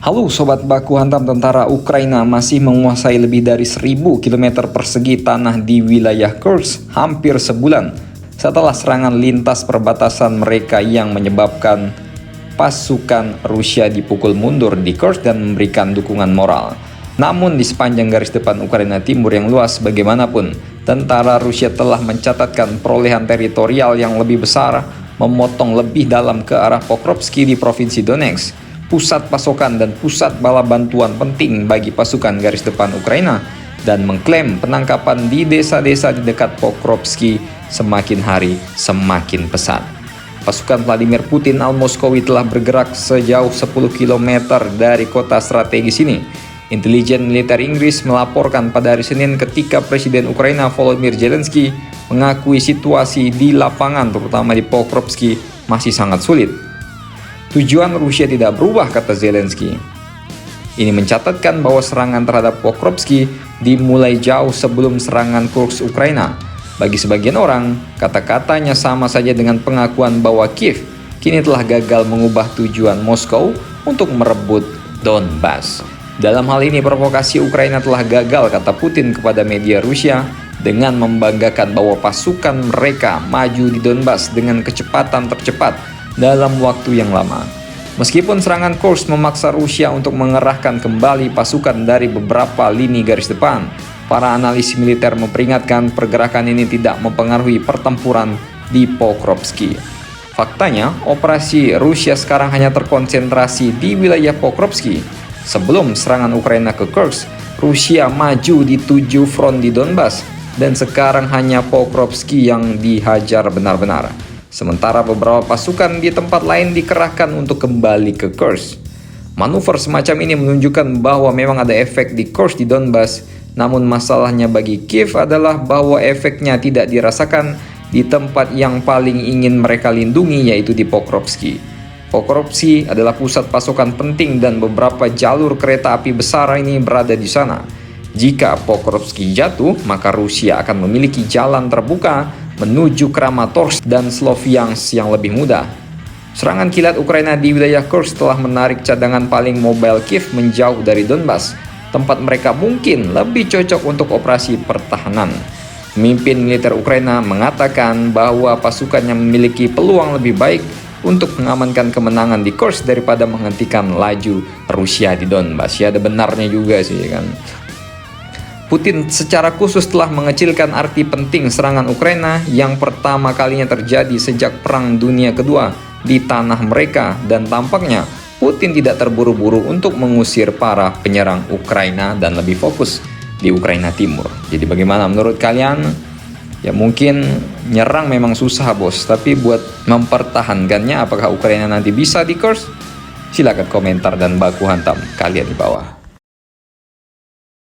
Halo Sobat Baku Hantam, tentara Ukraina masih menguasai lebih dari 1.000 km persegi tanah di wilayah Kursk hampir sebulan setelah serangan lintas perbatasan mereka yang menyebabkan pasukan Rusia dipukul mundur di Kursk dan memberikan dukungan moral. Namun di sepanjang garis depan Ukraina Timur yang luas bagaimanapun, tentara Rusia telah mencatatkan perolehan teritorial yang lebih besar, memotong lebih dalam ke arah Pokrovsky di Provinsi Donetsk, pusat pasokan dan pusat bala bantuan penting bagi pasukan garis depan Ukraina, dan mengklaim penangkapan di desa-desa di dekat Pokrovsky semakin hari semakin pesat. Pasukan Vladimir Putin al-Moskowi telah bergerak sejauh 10 km dari kota strategis ini. Intelijen militer Inggris melaporkan pada hari Senin ketika Presiden Ukraina Volodymyr Zelensky mengakui situasi di lapangan terutama di Pokrovsky masih sangat sulit. Tujuan Rusia tidak berubah, kata Zelensky. Ini mencatatkan bahwa serangan terhadap Pokrovsky dimulai jauh sebelum serangan Kursk Ukraina. Bagi sebagian orang, kata-katanya sama saja dengan pengakuan bahwa Kiev kini telah gagal mengubah tujuan Moskow untuk merebut Donbas. Dalam hal ini, provokasi Ukraina telah gagal, kata Putin kepada media Rusia, dengan membanggakan bahwa pasukan mereka maju di Donbas dengan kecepatan tercepat dalam waktu yang lama. Meskipun serangan Kursk memaksa Rusia untuk mengerahkan kembali pasukan dari beberapa lini garis depan, para analis militer memperingatkan pergerakan ini tidak mempengaruhi pertempuran di Pokrovsky. Faktanya, operasi Rusia sekarang hanya terkonsentrasi di wilayah Pokrovsky. Sebelum serangan Ukraina ke Kursk, Rusia maju di 7 front di Donbas, dan sekarang hanya Pokrovsky yang dihajar benar-benar. Sementara beberapa pasukan di tempat lain dikerahkan untuk kembali ke Kursk. Manuver semacam ini menunjukkan bahwa memang ada efek di Kursk di Donbas, namun masalahnya bagi Kiev adalah bahwa efeknya tidak dirasakan di tempat yang paling ingin mereka lindungi, yaitu di Pokrovsky. Pokrovsky adalah pusat pasokan penting dan beberapa jalur kereta api besar ini berada di sana. Jika Pokrovsky jatuh, maka Rusia akan memiliki jalan terbuka menuju Kramatorsk dan Sloviansk yang lebih mudah. Serangan kilat Ukraina di wilayah Kursk telah menarik cadangan paling mobile Kiev menjauh dari Donbas, tempat mereka mungkin lebih cocok untuk operasi pertahanan. Pemimpin militer Ukraina mengatakan bahwa pasukannya memiliki peluang lebih baik untuk mengamankan kemenangan di Kursk daripada menghentikan laju Rusia di Donbas. Ya, ada benarnya juga sih kan. Putin secara khusus telah mengecilkan arti penting serangan Ukraina yang pertama kalinya terjadi sejak Perang Dunia Kedua di tanah mereka, dan tampaknya Putin tidak terburu-buru untuk mengusir para penyerang Ukraina dan lebih fokus di Ukraina Timur. Jadi bagaimana menurut kalian? Ya mungkin nyerang memang susah bos, tapi buat mempertahankannya apakah Ukraina nanti bisa di Kursk? Silakan komentar dan baku hantam kalian di bawah.